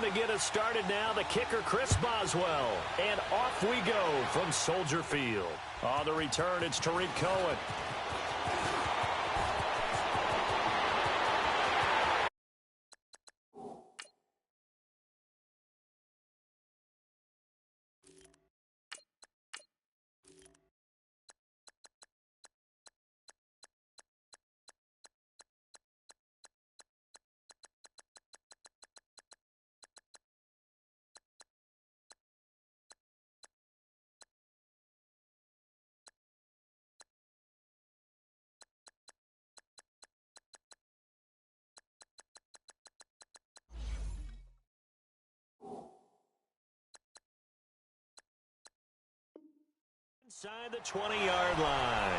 to get us started now, the kicker, Chris Boswell. And off we go from Soldier Field. On the return, it's Tariq Cohen. Inside the 20-yard line.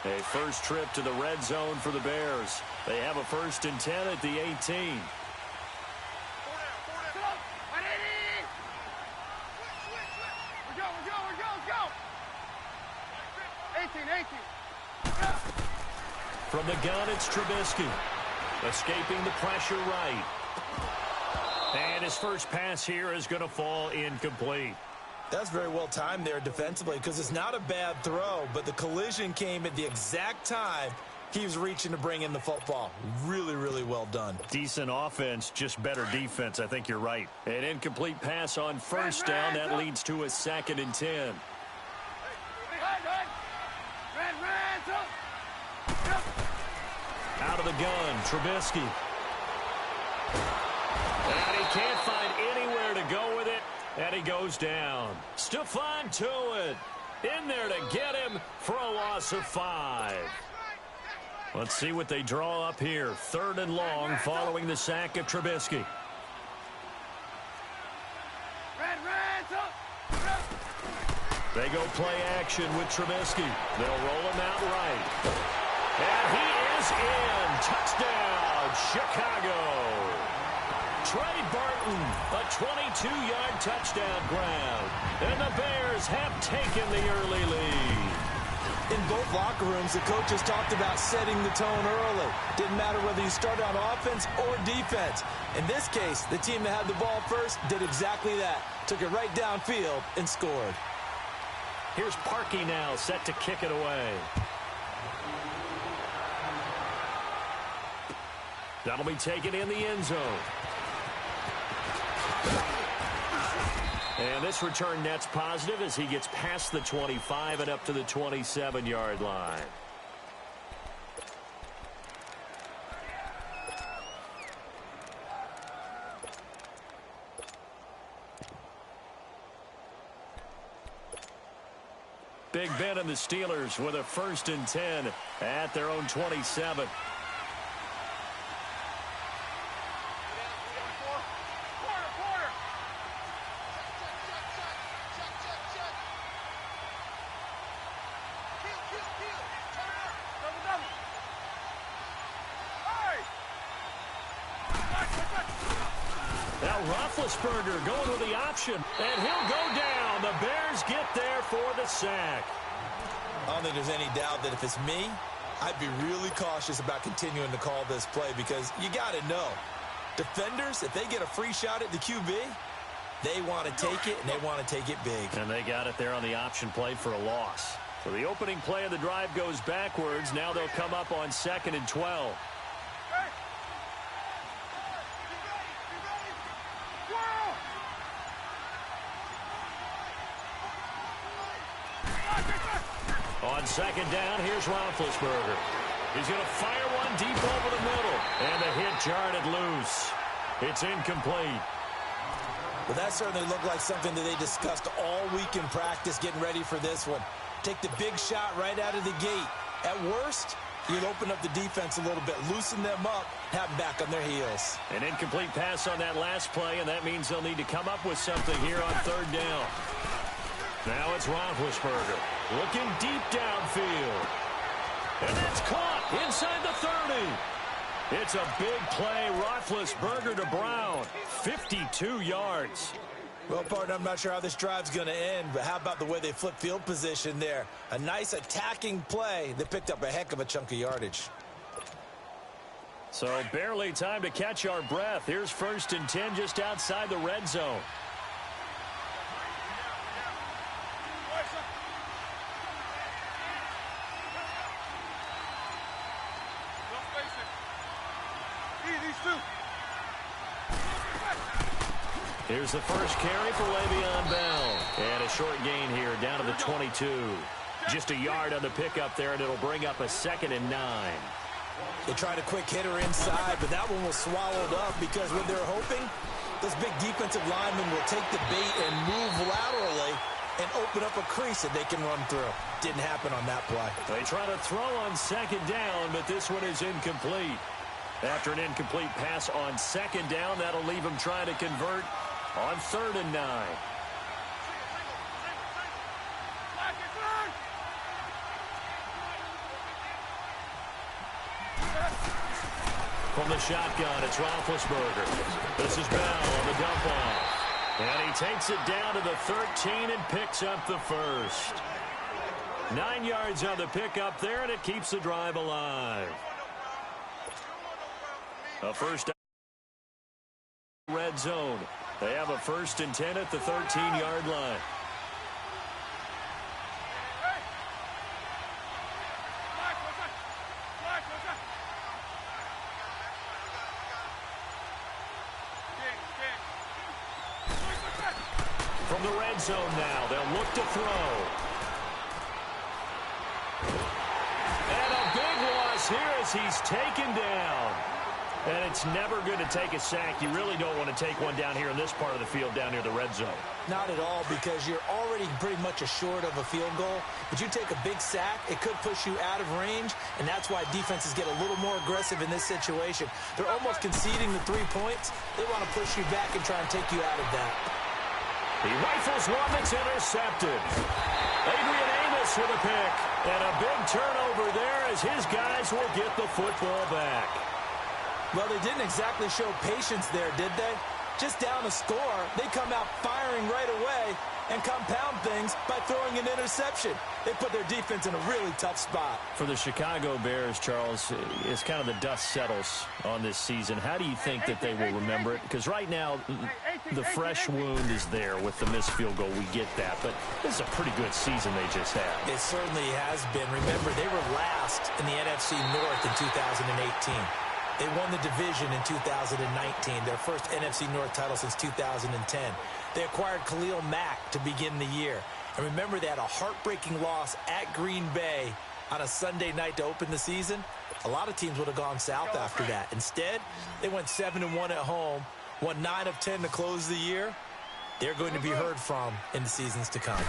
A first trip to the red zone for the Bears. They have a 1st and 10 at the 18. From the gun, it's Trubisky. Escaping the pressure right. And his first pass here is going to fall incomplete. That's very well timed there defensively because it's not a bad throw, but the collision came at the exact time he was reaching to bring in the football. Really, really well done. Decent offense, just better defense. I think you're right. An incomplete pass on first down. That leads to a 2nd and 10. Out of the gun, Trubisky. And he can't find anywhere to go with it. And he goes down. Stephon Tuitt in there to get him for a loss of 5. Let's see what they draw up here. 3rd and long following the sack of Trubisky. They go play action with Trubisky. They'll roll him out right. And he is in. Touchdown, Chicago. Trey Burton, a 22-yard touchdown grab. And the Bears have taken the early lead. In both locker rooms, the coaches talked about setting the tone early. Didn't matter whether you started on offense or defense. In this case, the team that had the ball first did exactly that. Took it right downfield and scored. Here's Parkey now, set to kick it away. That'll be taken in the end zone. And this return net's positive as he gets past the 25 and up to the 27-yard line. Big Ben and the Steelers with a 1st and 10 at their own 27. Roethlisberger going with the option, and he'll go down. The Bears get there for the sack. I don't think there's any doubt that if it's me, I'd be really cautious about continuing to call this play because you got to know, defenders, if they get a free shot at the QB, they want to take it, and they want to take it big. And they got it there on the option play for a loss. So the opening play of the drive goes backwards. Now they'll come up on 2nd and 12. On 2nd down, here's Roethlisberger. He's going to fire one deep over the middle. And the hit jarred loose. It's incomplete. Well, that certainly looked like something that they discussed all week in practice getting ready for this one. Take the big shot right out of the gate. At worst, you'll open up the defense a little bit, loosen them up, have them back on their heels. An incomplete pass on that last play, and that means they'll need to come up with something here on 3rd down. Now it's Roethlisberger looking deep downfield. And it's caught inside the 30. It's a big play. Roethlisberger to Brown. 52 yards. Well, partner, I'm not sure how this drive's going to end, but how about the way they flip field position there? A nice attacking play that picked up a heck of a chunk of yardage. So barely time to catch our breath. Here's 1st and 10 just outside the red zone. Here's the first carry for Le'Veon Bell. And a short gain here down to the 22. Just a yard on the pickup there, and it'll bring up a 2nd and 9. They tried a quick hitter inside, but that one was swallowed up because what they're hoping, this big defensive lineman will take the bait and move laterally and open up a crease that they can run through. Didn't happen on that play. They try to throw on 2nd down, but this one is incomplete. After an incomplete pass on 2nd down, that'll leave them trying to convert on 3rd and 9. From the shotgun, it's Roethlisberger. This is Bell on the dump off. And he takes it down to the 13 and picks up the first. 9 yards on the pickup there, and it keeps the drive alive. A first red zone. They have a 1st and 10 at the 13-yard line. From the red zone now, they'll look to throw. And a big loss here as he's taken down. And it's never good to take a sack. You really don't want to take one down here in this part of the field down near the red zone. Not at all, because you're already pretty much assured of a field goal. But you take a big sack, it could push you out of range, and that's why defenses get a little more aggressive in this situation. They're almost conceding the 3 points. They want to push you back and try and take you out of that. He rifles one that's intercepted. Adrian Amos with a pick. And a big turnover there as his guys will get the football back. Well, they didn't exactly show patience there, did they? Just down a score, they come out firing right away and compound things by throwing an interception. They put their defense in a really tough spot. For the Chicago Bears, Charles, as kind of the dust settles on this season, how do you think that they will remember it? Because right now, the fresh wound is there with the missed field goal. We get that. But this is a pretty good season they just had. It certainly has been. Remember, they were last in the NFC North in 2018. They won the division in 2019, their first NFC North title since 2010. They acquired Khalil Mack to begin the year. And remember, they had a heartbreaking loss at Green Bay on a Sunday night to open the season. A lot of teams would have gone south after that. Instead, they went 7-1 at home, won 9 of 10 to close the year. They're going to be heard from in the seasons to come.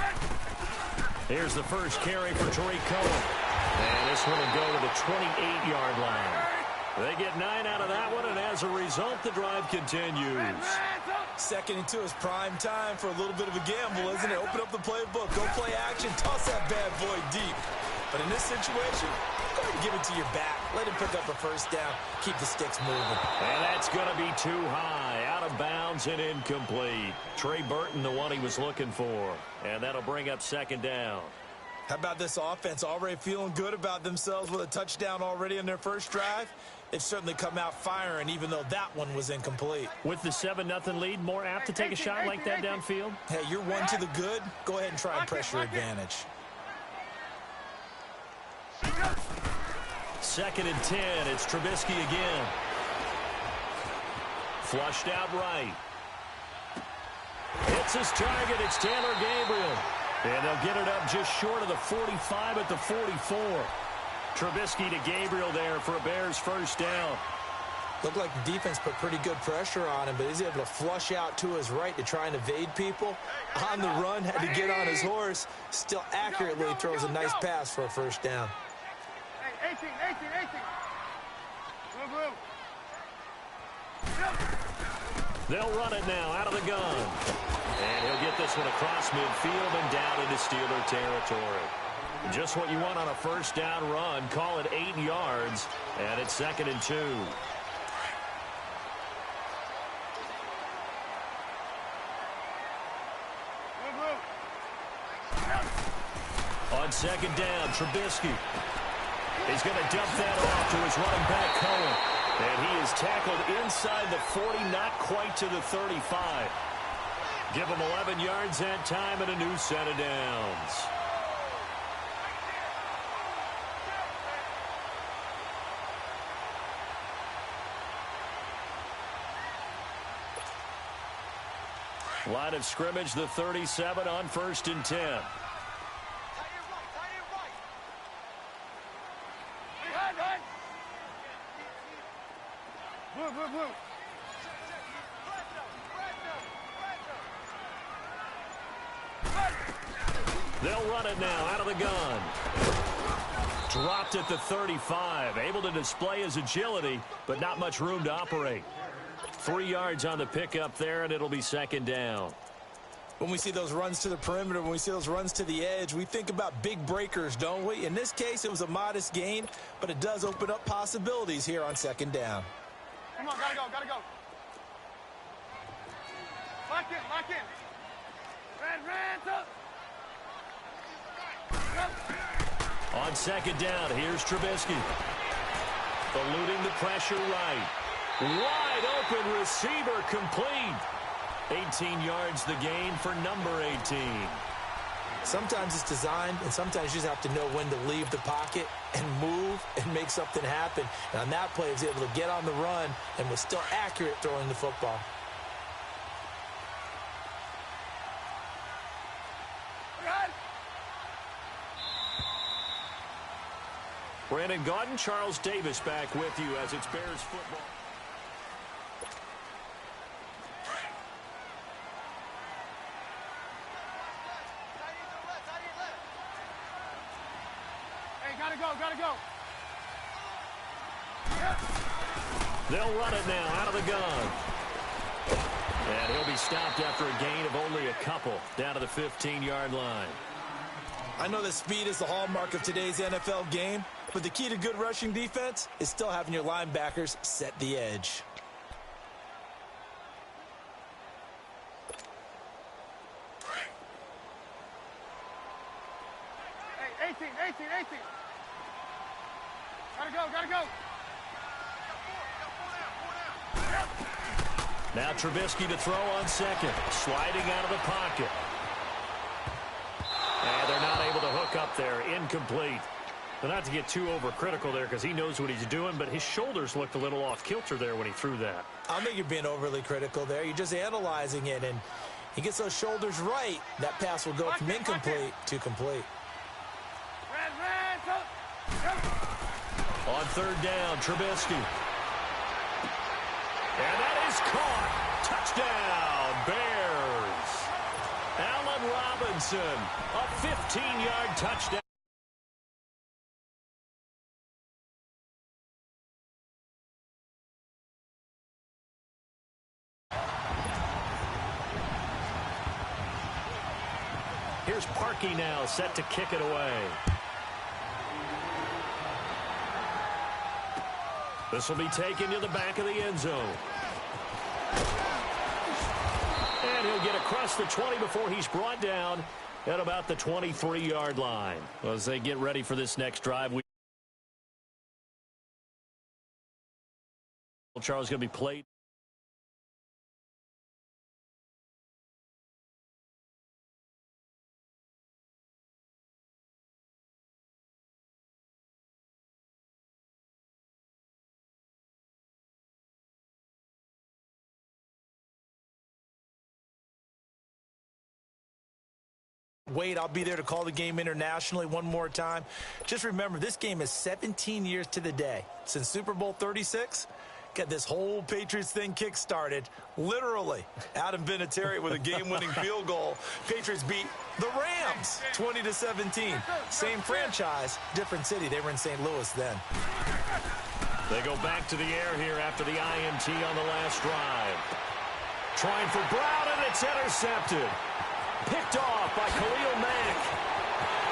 Here's the first carry for Tariq Cohen. And this one will go to the 28-yard line. They get 9 out of that one, and as a result, the drive continues. 2nd and 2 is prime time for a little bit of a gamble, isn't it? Open up the playbook, go play action, toss that bad boy deep. But in this situation, go ahead and give it to your back. Let him pick up a first down. Keep the sticks moving. And that's going to be too high, out of bounds and incomplete. Trey Burton, the one he was looking for. And that'll bring up 2nd down. How about this offense already feeling good about themselves with a touchdown already in their first drive? They've certainly come out firing, even though that one was incomplete. With the 7-0 lead, more apt to take a shot like that downfield? Hey, you're one to the good. Go ahead and try and press your advantage. 2nd and 10. It's Trubisky again. Flushed out right. Hits his target. It's Taylor Gabriel. And they'll get it up just short of the 45 at the 44. Trubisky to Gabriel there for a Bears first down. Looked like the defense put pretty good pressure on him, but he's able to flush out to his right to try and evade people. On the run, had to get on his horse. Still accurately throws a nice pass for a first down. 18. Move. They'll run it now out of the gun. And he'll get this one across midfield and down into Steeler territory. Just what you want on a first down run. Call it 8 yards, and it's 2nd and 2. On 2nd down, Trubisky. He's going to dump that off to his running back, Cohen. And he is tackled inside the 40, not quite to the 35. Give him 11 yards that time and a new set of downs. Line of scrimmage, the 37 on 1st and 10. They'll run it now out of the gun. Dropped at the 35. Able to display his agility, but not much room to operate. 3 yards on the pickup there, and it'll be 2nd down. When we see those runs to the perimeter, when we see those runs to the edge, we think about big breakers, don't we? In this case, it was a modest gain, but it does open up possibilities here on 2nd down. Come on, gotta go. Lock in. Red, up. On 2nd down, here's Trubisky. Eluding the pressure right. Wide open receiver complete. 18 yards the gain for number 18. Sometimes it's designed, and sometimes you just have to know when to leave the pocket and move and make something happen. And on that play, he was able to get on the run and was still accurate throwing the football. Brandon Gaudin, Charles Davis back with you as it's Bears football. Gotta go. They'll run it now out of the gun. And he'll be stopped after a gain of only a couple down to the 15-yard line. I know that speed is the hallmark of today's NFL game, but the key to good rushing defense is still having your linebackers set the edge. Hey, 18. Gotta go. Now Trubisky to throw on 2nd. Sliding out of the pocket. And they're not able to hook up there. Incomplete. But not to get too overcritical there because he knows what he's doing, but his shoulders looked a little off kilter there when he threw that. I don't think you're being overly critical there. You're just analyzing it, and he gets those shoulders right. That pass will go from incomplete to complete. On 3rd down, Trubisky. And that is caught. Touchdown, Bears. Allen Robinson, a 15-yard touchdown. Here's Parkey now, set to kick it away. This will be taken to the back of the end zone. And he'll get across the 20 before he's brought down at about the 23-yard line. Well, as they get ready for this next drive, Charles going to be played. Wade, I'll be there to call the game internationally one more time. Just remember, this game is 17 years to the day since Super Bowl 36. Got this whole Patriots thing kick-started. Literally, Adam Vinatieri with a game-winning field goal. Patriots beat the Rams 20-17. Same franchise, different city. They were in St. Louis then. They go back to the air here after the INT on the last drive. Trying for Brown, and it's intercepted. Picked off by Khalil Mack.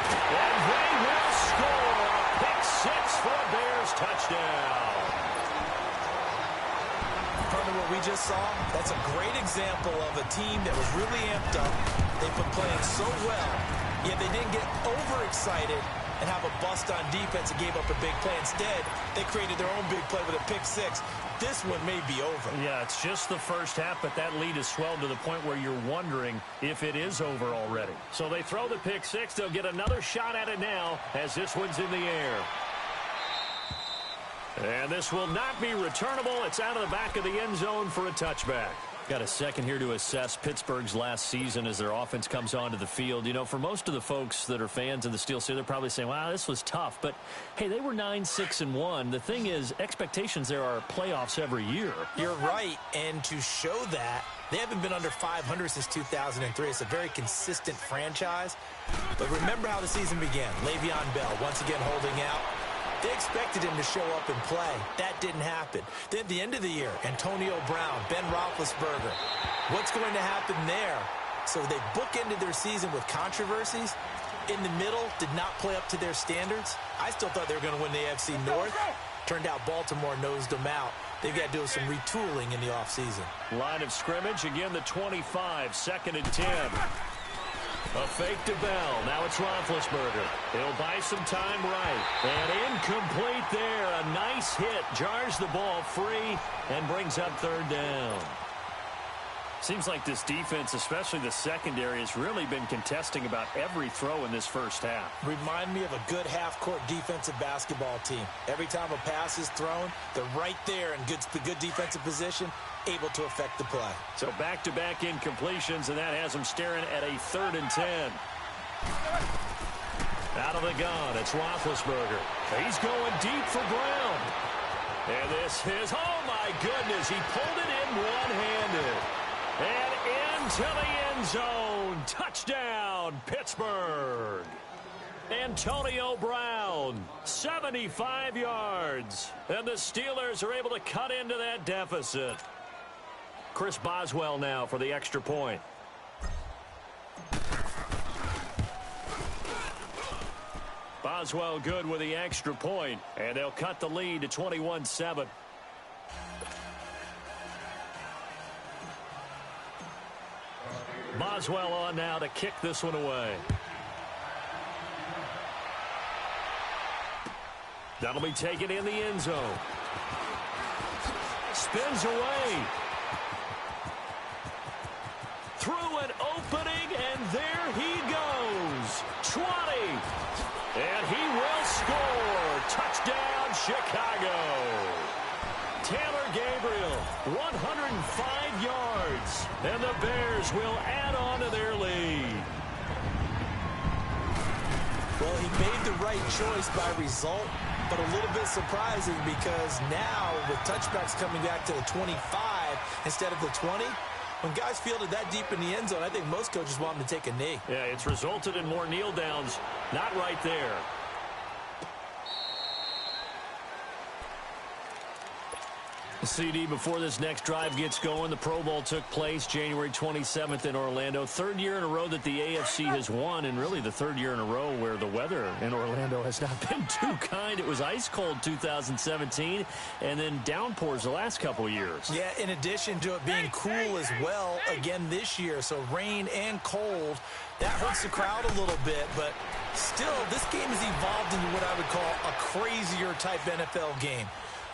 And they will score a pick six for a Bears touchdown. From what we just saw, that's a great example of a team that was really amped up. They've been playing so well, yet they didn't get overexcited and have a bust on defense and gave up a big play. Instead, they created their own big play with a pick six. This one may be over. Yeah, it's just the first half, but that lead has swelled to the point where you're wondering if it is over already. So they throw the pick six. They'll get another shot at it now as this one's in the air. And this will not be returnable. It's out of the back of the end zone for a touchback. Got a second here to assess Pittsburgh's last season as their offense comes onto the field. You know, for most of the folks that are fans of the Steel City, they're probably saying, wow, this was tough. But, hey, they were 9-6-1. The thing is, expectations there are playoffs every year. You're right, and to show that, they haven't been under 500 since 2003. It's a very consistent franchise. But remember how the season began. Le'Veon Bell once again holding out. They expected him to show up and play. That didn't happen. Then at the end of the year, Antonio Brown, Ben Roethlisberger. What's going to happen there? So they bookended their season with controversies. In the middle, did not play up to their standards. I still thought they were going to win the AFC North. Turned out Baltimore nosed them out. They've got to do some retooling in the offseason. Line of scrimmage, again the 25, 2nd and 10. A fake to Bell. Now it's Roethlisberger. He'll buy some time right. And incomplete there. A nice hit. Jars the ball free and brings up 3rd down. Seems like this defense, especially the secondary, has really been contesting about every throw in this first half. Remind me of a good half-court defensive basketball team. Every time a pass is thrown, they're right there in good defensive position, able to affect the play. So back-to-back incompletions, and that has them staring at a 3rd and 10. Out of the gun, it's Roethlisberger. He's going deep for Brown. And this is, oh my goodness, he pulled it in one-handed. And into the end zone. Touchdown, Pittsburgh. Antonio Brown, 75 yards. And the Steelers are able to cut into that deficit. Chris Boswell now for the extra point. Boswell good with the extra point, and they'll cut the lead to 21-7. Boswell on now to kick this one away. That'll be taken in the end zone. Spins away. Through an opening, and there he goes. 20. And he will score. Touchdown, Chicago. Taylor Gabriel, 105 yards. And the Bears will add on to their lead. Well, he made the right choice by result, but a little bit surprising because now with touchbacks coming back to the 25 instead of the 20, when guys fielded that deep in the end zone, I think most coaches want them to take a knee. Yeah, it's resulted in more kneel downs. Not right there. CD, before this next drive gets going, the Pro Bowl took place January 27th in Orlando. 3rd year in a row that the AFC has won, and really the 3rd year in a row where the weather in Orlando has not been too kind. It was ice cold 2017, and then downpours the last couple years. Yeah, in addition to it being cool as well again this year, so rain and cold, that hurts the crowd a little bit, but still, this game has evolved into what I would call a crazier type NFL game.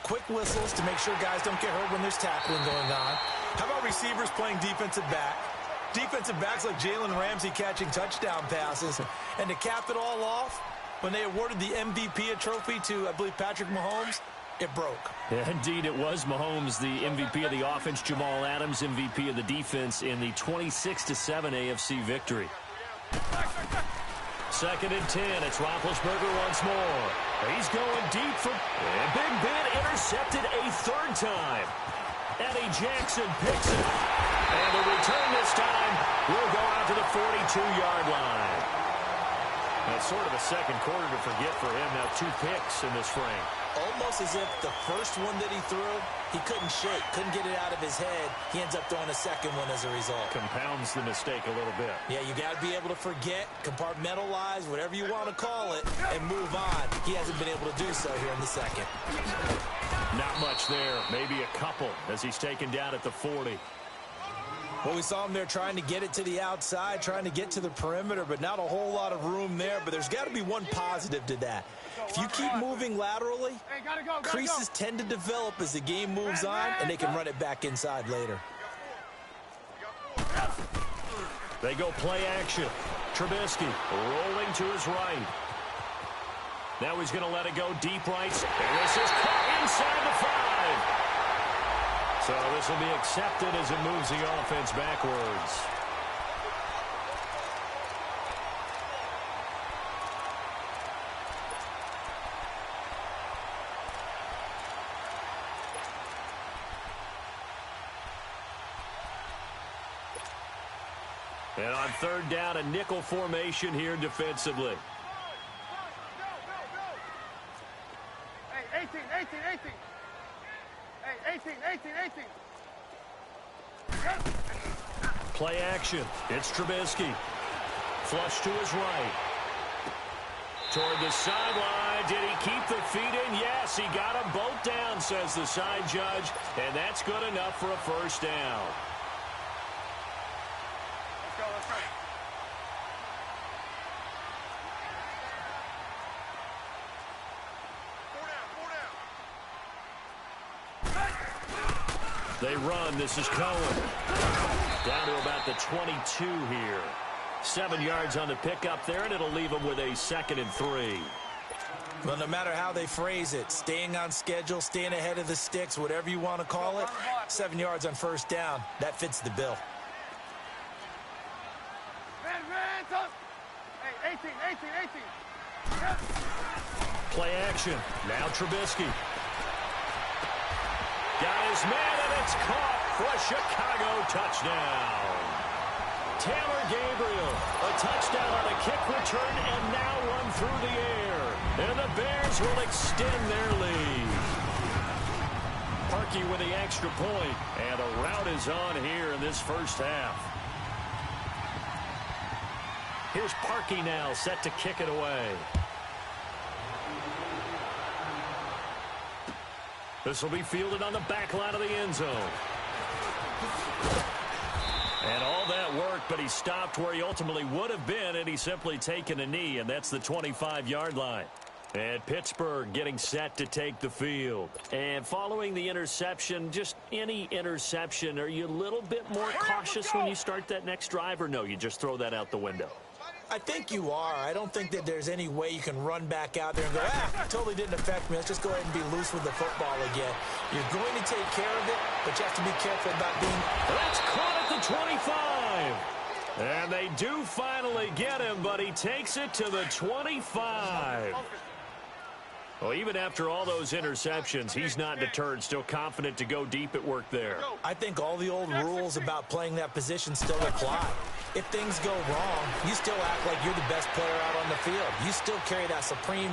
Quick whistles to make sure guys don't get hurt when there's tackling going on. How about receivers playing defensive back? Defensive backs like Jalen Ramsey catching touchdown passes. And to cap it all off, when they awarded the MVP trophy to, I believe, Patrick Mahomes, it broke. Yeah, indeed, it was Mahomes, the MVP of the offense. Jamal Adams, MVP of the defense in the 26-7 AFC victory. 2nd and 10. It's Roethlisberger once more. He's going deep for... And Big Ben intercepted a 3rd time. Eddie Jackson picks it. And the return this time will go out to the 42-yard line. That's sort of a second quarter to forget for him. Now 2 picks in this frame. Almost as if the first one that he threw, he couldn't shake, couldn't get it out of his head. He ends up throwing a second one as a result. Compounds the mistake a little bit. Yeah, you got to be able to forget, compartmentalize, whatever you want to call it, and move on. He hasn't been able to do so here in the second. Not much there. Maybe a couple as he's taken down at the 40. Well, we saw him there trying to get it to the outside, trying to get to the perimeter, but not a whole lot of room there. But there's got to be one positive to that. If you keep moving laterally, creases tend to develop as the game moves on, and they can run it back inside later. They go play action. Trubisky rolling to his right. Now he's going to let it go deep right. And this is caught inside the 5. So this will be accepted as it moves the offense backwards. And on third down, a nickel formation here defensively. Hey, 18. Hey, 18. Play action. It's Trubisky. Flush to his right. Toward the sideline. Did he keep the feet in? Yes, he got them both down, says the side judge. And that's good enough for a first down. Let's go. They run. This is Cohen. Down to about the 22 here. 7 yards on the pickup there, and it'll leave them with a 2nd and 3. Well, no matter how they phrase it, staying on schedule, staying ahead of the sticks, whatever you want to call it, 7 yards on first down, that fits the bill. Hey, 18. Play action. Now Trubisky. Got his man, and it's caught for a Chicago touchdown. Taylor Gabriel, a touchdown on a kick return, and now one through the air. And the Bears will extend their lead. Parkey with the extra point, and a rout is on here in this first half. Here's Parkey now, set to kick it away. This will be fielded on the back line of the end zone. And all that work, but he stopped where he ultimately would have been, and he's simply taken a knee, and that's the 25-yard line. And Pittsburgh getting set to take the field. And following the interception, just any interception, are you a little bit more cautious when you start that next drive, or no, you just throw that out the window? I think you are. I don't think that there's any way you can run back out there and go, totally didn't affect me. Let's just go ahead and be loose with the football again. You're going to take care of it, but you have to be careful about being... That's caught at the 25. And they do finally get him, but he takes it to the 25. Well, even after all those interceptions, he's not deterred, still confident to go deep at work there. I think all the old rules about playing that position still apply. If things go wrong, you still act like you're the best player out on the field. You still carry that supreme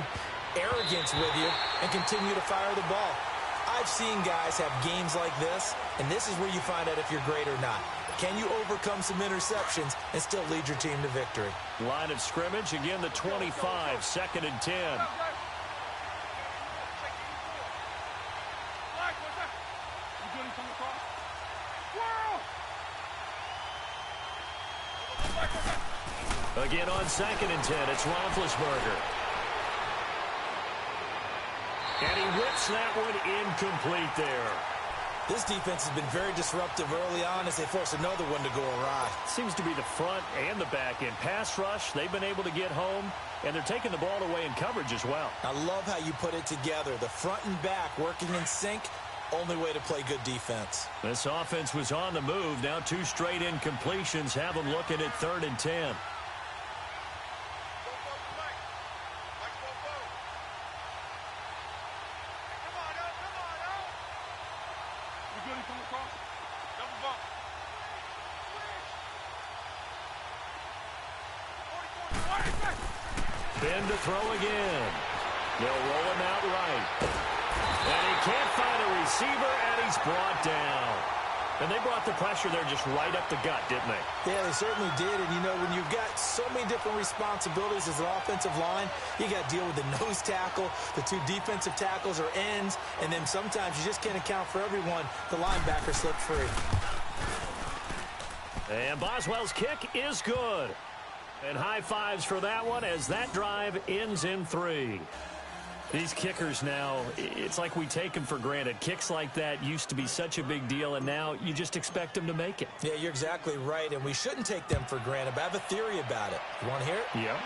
arrogance with you and continue to fire the ball. I've seen guys have games like this, and this is where you find out if you're great or not. Can you overcome some interceptions and still lead your team to victory? Line of scrimmage, again the 25, 2nd and 10. Again on 2nd and 10, it's Roethlisberger. And he whips that one incomplete there. This defense has been very disruptive early on as they force another one to go awry. Seems to be the front and the back end. Pass rush, they've been able to get home, and they're taking the ball away in coverage as well. I love how you put it together. The front and back working in sync, only way to play good defense. This offense was on the move. Now 2 straight incompletions have them looking at 3rd and 10. Ben to throw again. They'll roll him out right. And he can't find a receiver, and he's brought down. And they brought the pressure there just right up the gut, didn't they? Yeah, they certainly did. And, you know, when you've got so many different responsibilities as an offensive line, you got to deal with the nose tackle, the two defensive tackles or ends, and then sometimes you just can't account for everyone. The linebacker slipped free. And Boswell's kick is good. And high fives for that one as that drive ends in 3. These kickers now, it's like we take them for granted. Kicks like that used to be such a big deal, and now you just expect them to make it. Yeah, you're exactly right, and we shouldn't take them for granted, but I have a theory about it. You want to hear it? Yeah.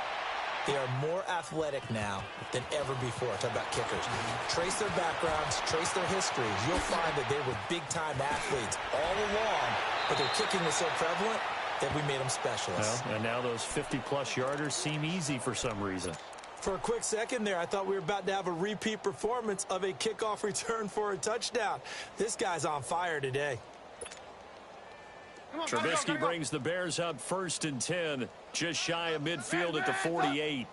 They are more athletic now than ever before. Talk about kickers. Trace their backgrounds, trace their histories. You'll find that they were big-time athletes all along, but their kicking was so prevalent that we made them specialists. Well, and now those 50-plus yarders seem easy for some reason. For a quick second there, I thought we were about to have a repeat performance of a kickoff return for a touchdown. This guy's on fire today. Trubisky brings the Bears up 1st and 10, just shy of midfield at the 48.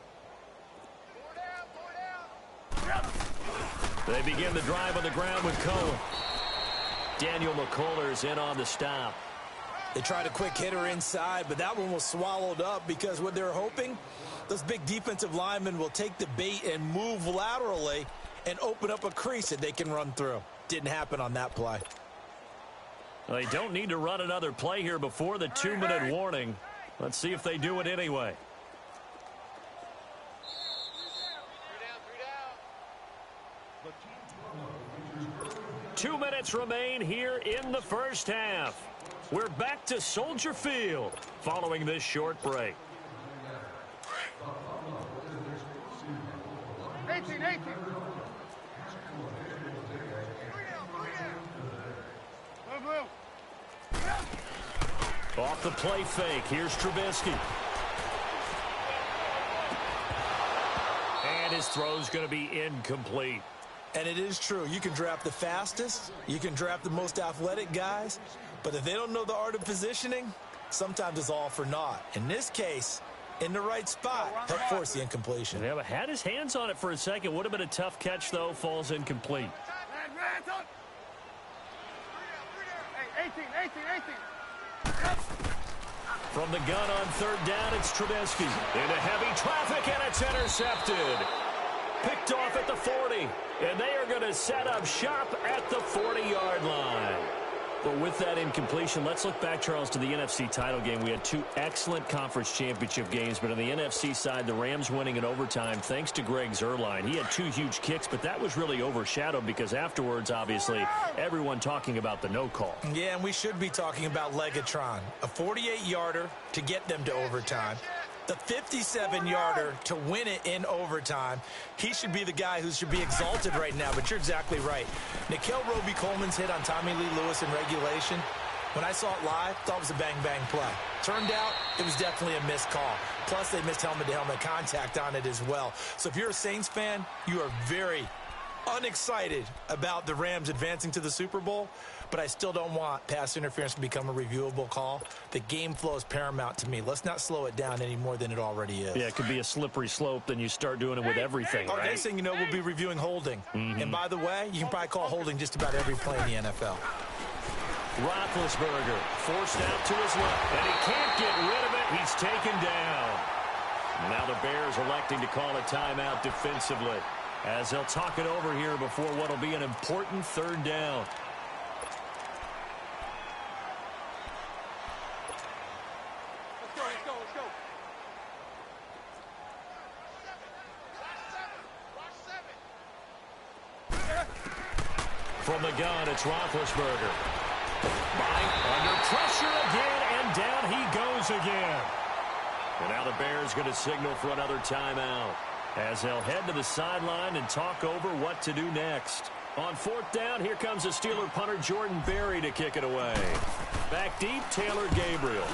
They begin the drive on the ground with Cohen. Daniel McCullers in on the stop. They tried a quick hitter inside, but that one was swallowed up because what they're hoping, those big defensive linemen will take the bait and move laterally and open up a crease that they can run through. Didn't happen on that play. Well, they don't need to run another play here before the 2-minute warning. Let's see if they do it anyway. 2 minutes remain here in the first half. We're back to Soldier Field following this short break. 18. Blue. Off the play fake, here's Trubisky. And his throw's going to be incomplete. And it is true. You can draft the fastest. You can draft the most athletic guys. But if they don't know the art of positioning, sometimes it's all for naught. In this case, in the right spot, helped force the incompletion. Yeah, but had his hands on it for a second. Would have been a tough catch, though. Falls incomplete. Hey, 18. From the gun on 3rd down, it's Trubisky. Into heavy traffic, and it's intercepted. Picked off at the 40. And they are going to set up shop at the 40-yard line. But with that incompletion, let's look back, Charles, to the NFC title game. We had 2 excellent conference championship games, but on the NFC side, the Rams winning in overtime thanks to Greg Zuerlein. He had 2 huge kicks, but that was really overshadowed because afterwards, obviously, everyone talking about the no call. Yeah, and we should be talking about Legatron. A 48-yarder to get them to overtime. The 57-yarder to win it in overtime. He should be the guy who should be exalted right now, but you're exactly right. Nickell Robey-Coleman's hit on Tommy Lee Lewis in regulation, when I saw it live, thought it was a bang-bang play. Turned out, it was definitely a missed call. Plus, they missed helmet-to-helmet contact on it as well. So if you're a Saints fan, you are very unexcited about the Rams advancing to the Super Bowl, but I still don't want pass interference to become a reviewable call. The game flow is paramount to me. Let's not slow it down any more than it already is. Yeah, it could be a slippery slope, then you start doing it with everything, Okay, right? saying, you know, we'll be reviewing holding. And by the way, you can probably call holding just about every play in the NFL. Roethlisberger forced out to his left, and he can't get rid of it. He's taken down. Now the Bears electing to call a timeout defensively as they'll talk it over here before what will be an important 3rd down. Let's go. From the gun, it's Roethlisberger. Under pressure again, and down he goes again. And now the Bears going to signal for another timeout as they'll head to the sideline and talk over what to do next. On 4th down, here comes the Steeler punter Jordan Berry to kick it away. Back deep, Taylor Gabriel.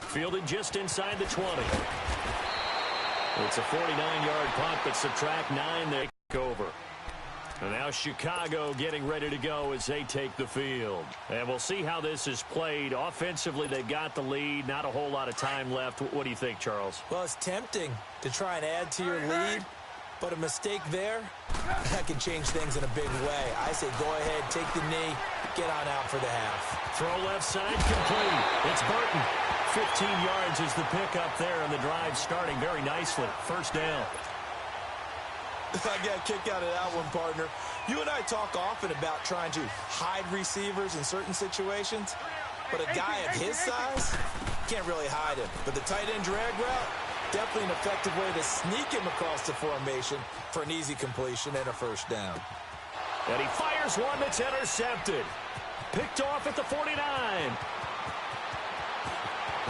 Fielded just inside the 20. It's a 49-yard punt, but subtract 9 there. Over. And now Chicago getting ready to go as they take the field. And we'll see how this is played. Offensively, they've got the lead. Not a whole lot of time left. What do you think, Charles? Well, it's tempting to try and add to your lead, but a mistake there, that can change things in a big way. I say go ahead, take the knee, get on out for the half. Throw left side, complete. It's Burton. 15 yards is the pickup there, and the drive starting very nicely. First down. I got a kick out of that one, partner. You and I talk often about trying to hide receivers in certain situations, but a guy of his size can't really hide him. But the tight end drag route, definitely an effective way to sneak him across the formation for an easy completion and a first down. And he fires one that's intercepted. Picked off at the 49.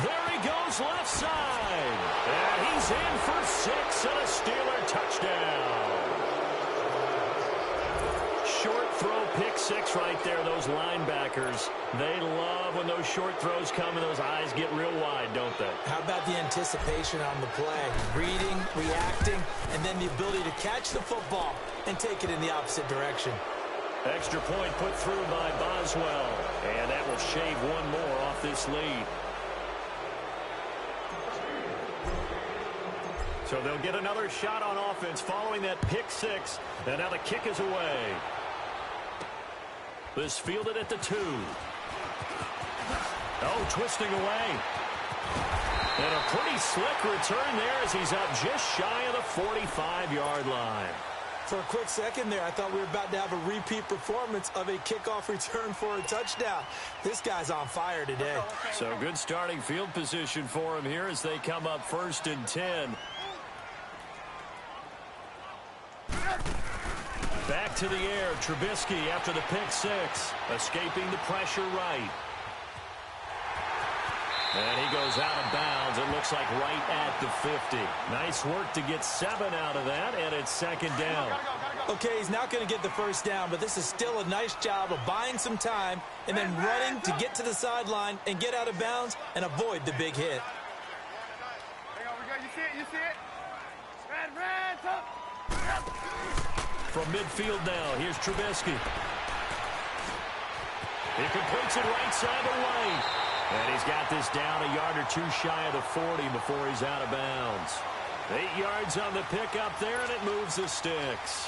There he goes left side. And he's in for 6 and a Steeler touchdown. Short throw, pick 6 right there. Those linebackers, they love when those short throws come and those eyes get real wide, don't they? How about the anticipation on the play? Reading, reacting, and then the ability to catch the football and take it in the opposite direction. Extra point put through by Boswell. And that will shave one more off this lead. So they'll get another shot on offense following that pick 6. And now the kick is away. This fielded at the 2. Oh, twisting away. And a pretty slick return there as he's up just shy of the 45-yard line. For a quick second there, I thought we were about to have a repeat performance of a kickoff return for a touchdown. This guy's on fire today. So good starting field position for him here as they come up 1st and 10. Back to the air, Trubisky after the pick 6, escaping the pressure right. And he goes out of bounds, it looks like right at the 50. Nice work to get 7 out of that, and it's 2nd down. Okay, he's not going to get the first down, but this is still a nice job of buying some time and then running to get to the sideline and get out of bounds and avoid the big hit. Hang on, we got, you see it? Red, top. From midfield now, here's Trubisky. He completes it right side to right. And he's got this down a yard or 2 shy of the 40 before he's out of bounds. 8 yards on the pickup there, and it moves the sticks.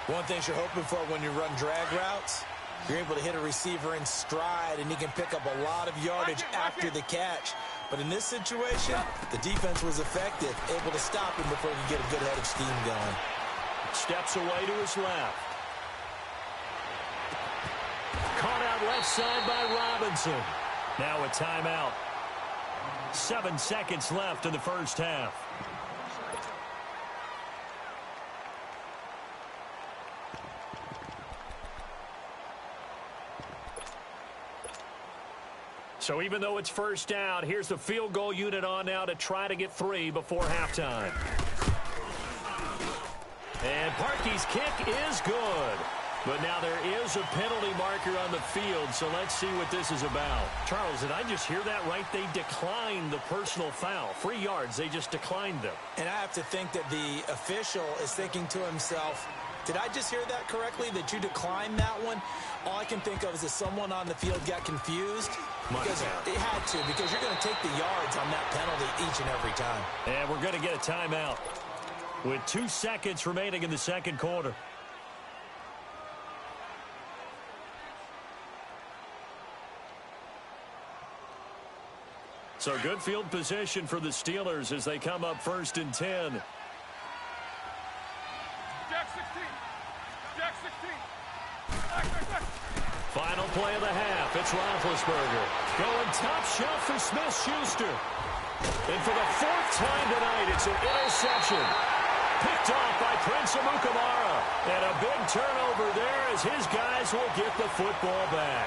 One thing you're hoping for when you run drag routes, you're able to hit a receiver in stride, and he can pick up a lot of yardage after the catch. But in this situation, the defense was effective, able to stop him before he could get a good head of steam going. Steps away to his left. Caught out left side by Robinson. Now a timeout. 7 seconds left in the first half. So even though it's first down, here's the field goal unit on now to try to get 3 before halftime. And Parkey's kick is good. But now there is a penalty marker on the field, so let's see what this is about. Charles, did I just hear that right? They declined the personal foul. 3 yards, they just declined them. And I have to think that the official is thinking to himself, did I just hear that correctly, that you declined that one? All I can think of is that someone on the field got confused. Because it had to, because you're going to take the yards on that penalty each and every time. And we're going to get a timeout with 2 seconds remaining in the second quarter. So good field position for the Steelers as they come up 1st and 10. Jack 16. Jack 16. Final play of the half. It's Roethlisberger. Going top shelf for Smith-Schuster. And for the 4th time tonight, it's an interception. Picked off by Prince Amukamara. And a big turnover there as his guys will get the football back.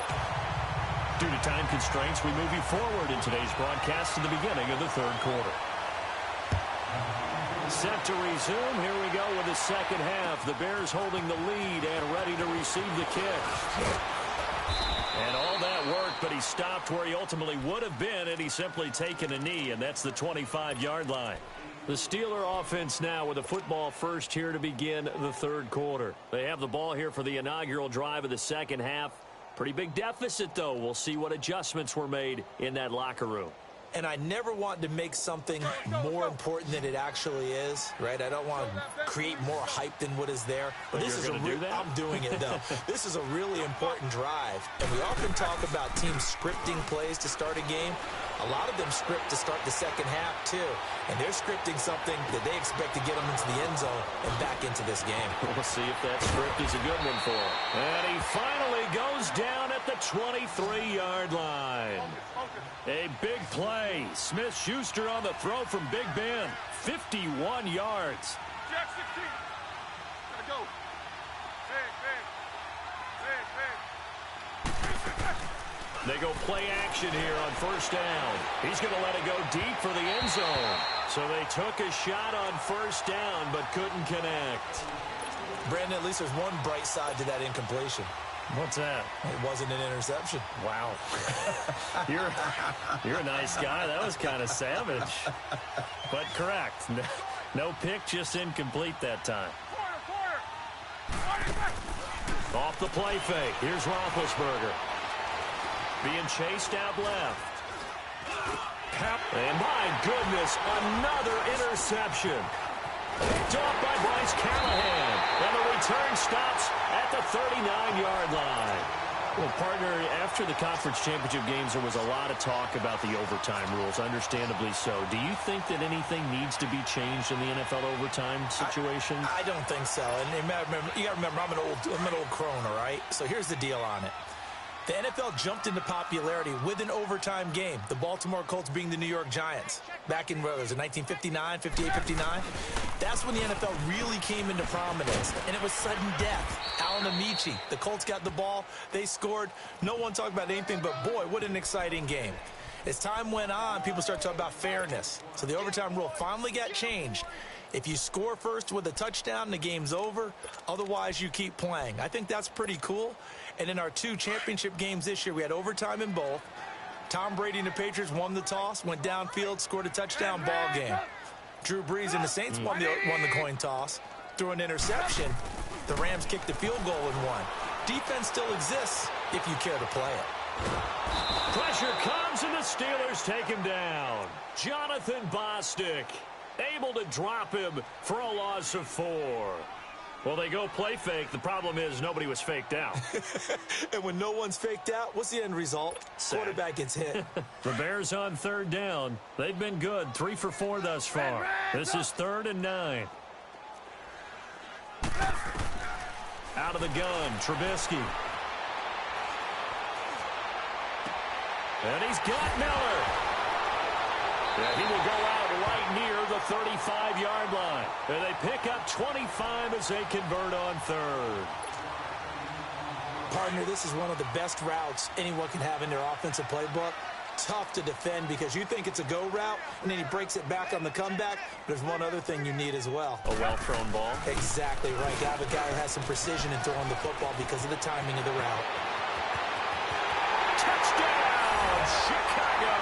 Due to time constraints, we move you forward in today's broadcast to the beginning of the 3rd quarter. Set to resume. Here we go with the second half. The Bears holding the lead and ready to receive the kick. And all that work, but he stopped where he ultimately would have been had he simply taken a knee, and that's the 25-yard line. The Steeler offense now with a football first here to begin the third quarter. They have the ball here for the inaugural drive of the second half. Pretty big deficit, though. We'll see what adjustments were made in that locker room. And I never want to make something more important than it actually is, right? I don't want to create more hype than what is there. But this is I'm doing it, though. This is a really important drive. And we often talk about teams scripting plays to start a game. A lot of them script to start the second half, too. And they're scripting something that they expect to get them into the end zone and back into this game. We'll see if that script is a good one for him. And he finally goes down at the 23-yard line. A big play. Smith-Schuster on the throw from Big Ben. 51 yards. Jack 16. Gotta go. They go play action here on first down. He's going to let it go deep for the end zone. So they took a shot on first down but couldn't connect. Brandon, at least there's one bright side to that incompletion. What's that? It wasn't an interception. Wow. You're a nice guy. That was kind of savage. But correct. No pick, just incomplete that time. Off the play fake. Here's Roethlisberger. Being chased out left. And my goodness, another interception. Picked off by Bryce Callahan. And the return stops at the 39-yard line. Well, partner, after the conference championship games, there was a lot of talk about the overtime rules, understandably so. Do you think that anything needs to be changed in the NFL overtime situation? I don't think so. And you got to remember, I'm an old crone, all right? So here's the deal on it. The NFL jumped into popularity with an overtime game, the Baltimore Colts being the New York Giants. Back in, what was it, 1959, 58, 59? That's when the NFL really came into prominence, and it was sudden death. Alan Amici, the Colts got the ball, they scored. No one talked about anything, but boy, what an exciting game. As time went on, people started talking about fairness. So the overtime rule finally got changed. If you score first with a touchdown, the game's over. Otherwise, you keep playing. I think that's pretty cool. And in our two championship games this year, we had overtime in both. Tom Brady and the Patriots won the toss, went downfield, scored a touchdown, ball game. Drew Brees and the Saints won the coin toss, threw an interception. The Rams kicked the field goal and won. Defense still exists if you care to play it. Pressure comes and the Steelers take him down. Jonathan Bostic able to drop him for a loss of 4. Well, they go play fake. The problem is nobody was faked out. And when no one's faked out, what's the end result? Sad. Quarterback gets hit. The Bears on third down. They've been good. 3 for 4 thus far. This is 3rd and 9. Out of the gun, Trubisky. And he's got Miller. Yeah, he will go out right near the 35-yard line. And they pick up 25 as they convert on third. Partner, this is one of the best routes anyone can have in their offensive playbook. Tough to defend because you think it's a go route, and then he breaks it back on the comeback. There's one other thing you need as well. A well-thrown ball. Exactly right. You have a guy who has some precision in throwing the football because of the timing of the route. Touchdown, Chicago!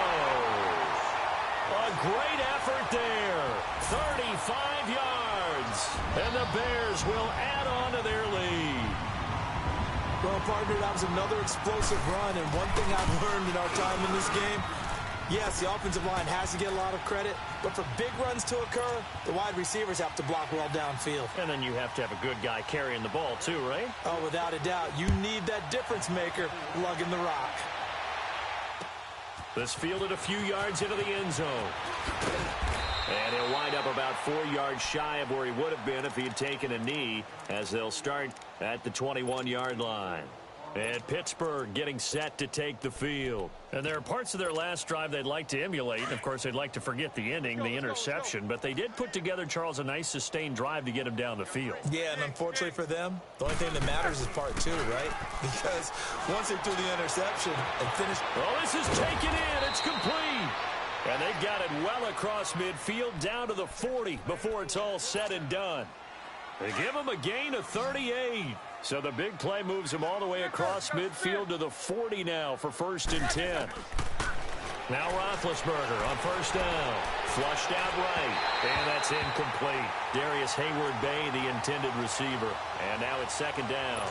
A great effort there. 35 yards. And the Bears will add on to their lead. Well, partner, that was another explosive run, and one thing I've learned in our time in this game, yes, the offensive line has to get a lot of credit, but for big runs to occur, the wide receivers have to block well downfield. And then you have to have a good guy carrying the ball too, right? Oh, without a doubt. You need that difference maker lugging the rock. This fielded a few yards into the end zone. And he'll wind up about 4 yards shy of where he would have been if he had taken a knee, as they'll start at the 21-yard line. And Pittsburgh getting set to take the field. And there are parts of their last drive they'd like to emulate. And, of course, they'd like to forget the ending, the interception. But they did put together, Charles, a nice sustained drive to get him down the field. Yeah, and unfortunately for them, the only thing that matters is part 2, right? Because once they threw the interception and finished... Well, this is taken in. It's complete. And they got it well across midfield down to the 40 before it's all said and done. They give them a gain of 38. So the big play moves him all the way across midfield to the 40 now for 1st and 10. Now Roethlisberger on 1st down. Flushed out right. And that's incomplete. Darius Hayward-Bay, the intended receiver. And now it's 2nd down.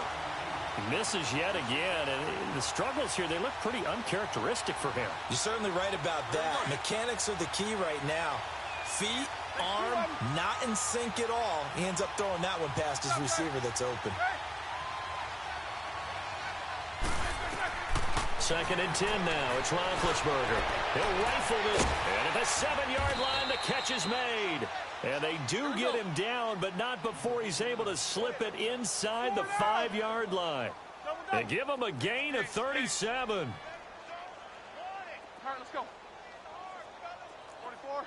He misses yet again. And the struggles here, they look pretty uncharacteristic for him. You're certainly right about that. Mechanics are the key right now. Feet, arm, not in sync at all. He ends up throwing that one past his receiver that's open. 2nd and 10 now. It's Roethlisberger. He'll rifle this. And at the 7-yard line, the catch is made. And they do get him down, but not before he's able to slip it inside the 5-yard line. They give him a gain of 37. All right, let's go. 44.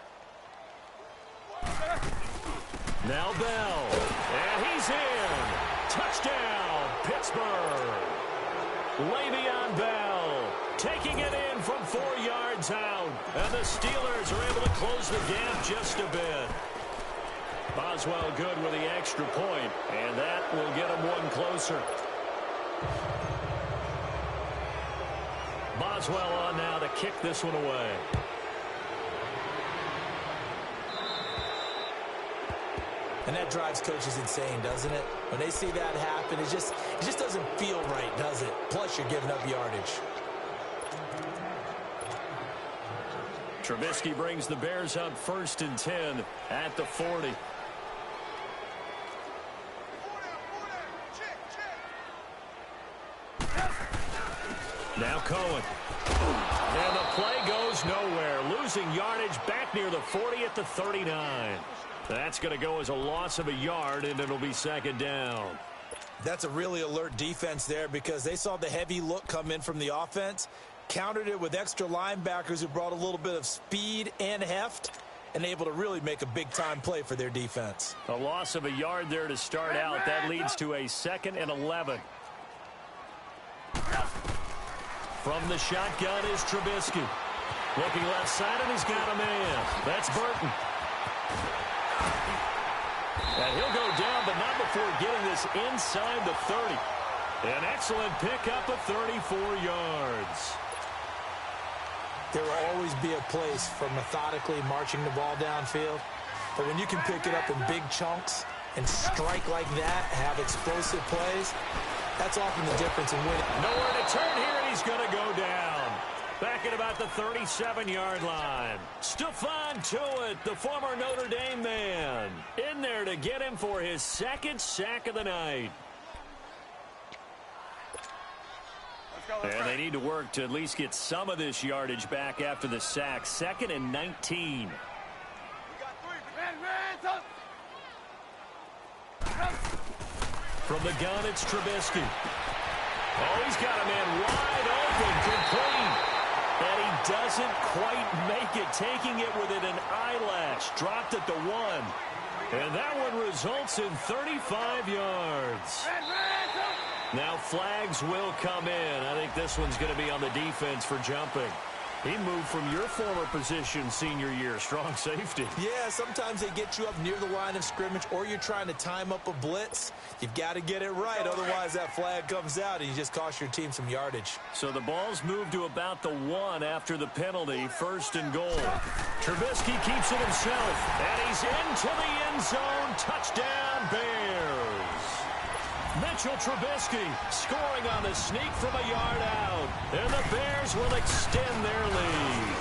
Now Bell. And he's in. Touchdown, Pittsburgh. Le'Veon Bell taking it in from 4 yards out. And the Steelers are able to close the gap just a bit. Boswell good with the extra point, and that will get him one closer. Boswell on now to kick this one away. And that drives coaches insane, doesn't it? When they see that happen, it just doesn't feel right, does it? Plus, you're giving up yardage. Trubisky brings the Bears up 1st and 10 at the 40. Now Cohen. And the play goes nowhere. Losing yardage back near the 40 at the 39. That's going to go as a loss of a yard, and it'll be 2nd down. That's a really alert defense there because they saw the heavy look come in from the offense, countered it with extra linebackers who brought a little bit of speed and heft, and able to really make a big-time play for their defense. A loss of a yard there to start out. That leads to a 2nd and 11. From the shotgun is Trubisky. Looking left side, and he's got a man. That's Burton. And he'll go down, but not before getting this inside the 30. An excellent pickup of 34 yards. There will always be a place for methodically marching the ball downfield. But when you can pick it up in big chunks and strike like that, have explosive plays, that's often the difference in winning. Nowhere to turn here, and he's going to go down. Back at about the 37-yard line. Stephon Tuitt, the former Notre Dame man, in there to get him for his 2nd sack of the night. And they need to work to at least get some of this yardage back after the sack. 2nd and 19. From the gun, it's Trubisky. Oh, he's got a man wide open, complete. And he doesn't quite make it, taking it within an eyelash. Dropped at the 1. And that one results in 35 yards. Now flags will come in. I think this one's going to be on the defense for jumping. He moved from your former position senior year, strong safety. Yeah, sometimes they get you up near the line of scrimmage, or you're trying to time up a blitz. You've got to get it right, otherwise that flag comes out and you just cost your team some yardage. So the ball's moved to about the 1 after the penalty, 1st and goal. Trubisky keeps it himself, and he's into the end zone. Touchdown, Bears. Mitchell Trubisky scoring on the sneak from a yard out. And the Bears will extend their lead.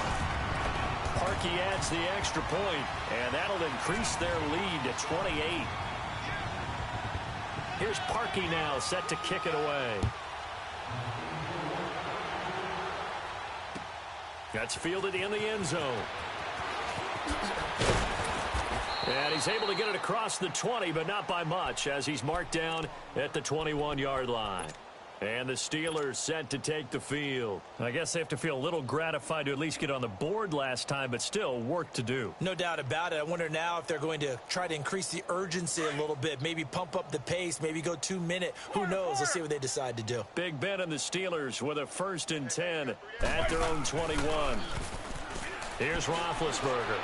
Parkey adds the extra point, and that'll increase their lead to 28. Here's Parkey now, set to kick it away. That's fielded in the end zone. And he's able to get it across the 20, but not by much, as he's marked down at the 21-yard line. And the Steelers set to take the field. I guess they have to feel a little gratified to at least get on the board last time, but still work to do. No doubt about it. I wonder now if they're going to try to increase the urgency a little bit, maybe pump up the pace, maybe go 2-minute. Who knows? Let's see what they decide to do. Big Ben and the Steelers with a 1st and 10 at their own 21. Here's Roethlisberger.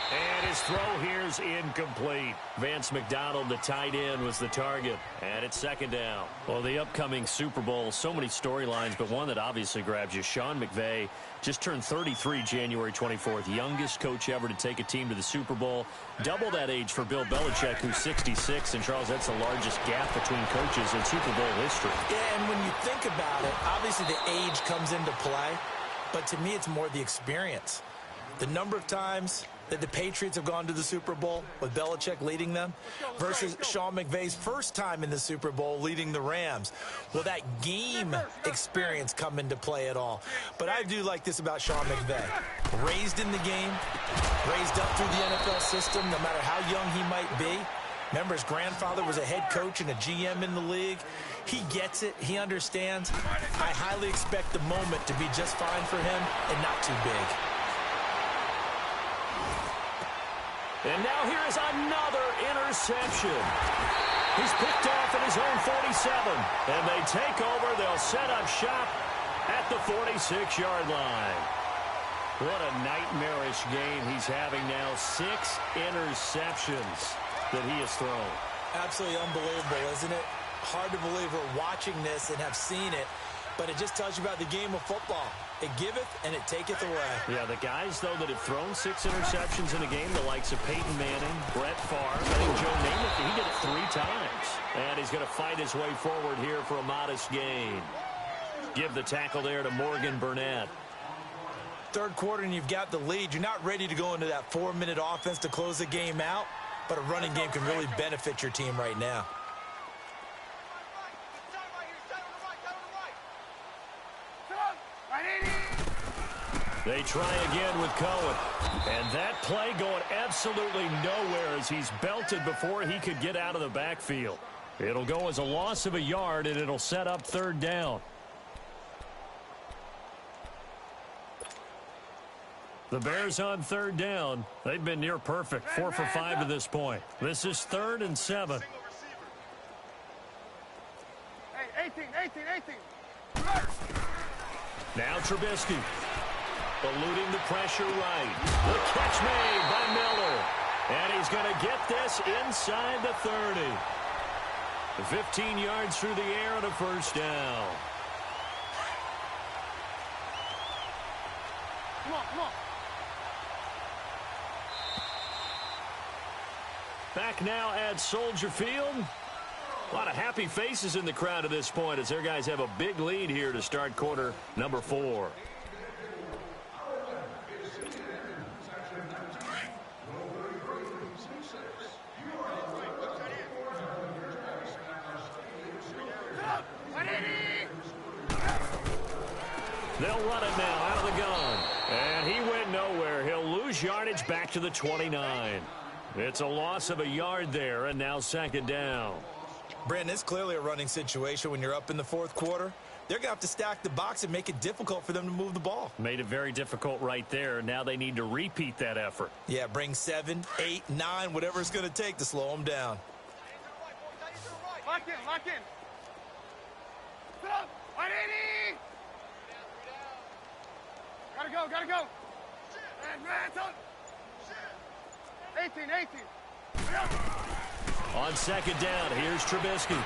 And his His throw here's incomplete. Vance McDonald, the tight end, was the target. And it's second down. Well, the upcoming Super Bowl, so many storylines, but one that obviously grabs you. Sean McVay just turned 33 January 24th. Youngest coach ever to take a team to the Super Bowl. Double that age for Bill Belichick, who's 66. And, Charles, that's the largest gap between coaches in Super Bowl history. Yeah, and when you think about it, obviously the age comes into play. But to me, it's more the experience. The number of times that the Patriots have gone to the Super Bowl with Belichick leading them versus Sean McVay's first time in the Super Bowl leading the Rams. Will that game experience come into play at all? But I do like this about Sean McVay. Raised in the game, raised up through the NFL system, no matter how young he might be. Remember, his grandfather was a head coach and a GM in the league. He gets it. He understands. I highly expect the moment to be just fine for him and not too big. And now here is another interception. He's picked off at his own 47. And they take over. They'll set up shop at the 46-yard line. What a nightmarish game he's having now. 6 interceptions that he has thrown. Absolutely unbelievable, isn't it? Hard to believe we're watching this and have seen it. But it just tells you about the game of football. It giveth and it taketh away. Yeah, the guys, though, that have thrown 6 interceptions in a game, the likes of Peyton Manning, Brett Favre, I think Joe Namath, he did it 3 times. And he's going to fight his way forward here for a modest gain. Give the tackle there to Morgan Burnett. Third quarter and you've got the lead. You're not ready to go into that 4-minute offense to close the game out, but a running game can really benefit your team right now. They try again with Cohen. And that play going absolutely nowhere as he's belted before he could get out of the backfield. It'll go as a loss of a yard, and it'll set up third down. The Bears on third down. They've been near perfect, 4 for 5 to this point. This is 3rd and 7. Hey, 18. Now Trubisky. Eluding the pressure right. The catch made by Miller. And he's going to get this inside the 30. 15 yards through the air and a first down. Come on. Back now at Soldier Field. A lot of happy faces in the crowd at this point as their guys have a big lead here to start quarter number 4. They'll run it now out of the gun. And he went nowhere. He'll lose yardage back to the 29. It's a loss of a yard there, and now second down. Brandon, it's clearly a running situation when you're up in the 4th quarter. They're going to have to stack the box and make it difficult for them to move the ball. Made it very difficult right there. Now they need to repeat that effort. Yeah, bring 7, 8, 9, whatever it's going to take to slow them down. Lock in. Sit up. 180. Gotta go. Hands up. 18. On second down, here's Trubisky.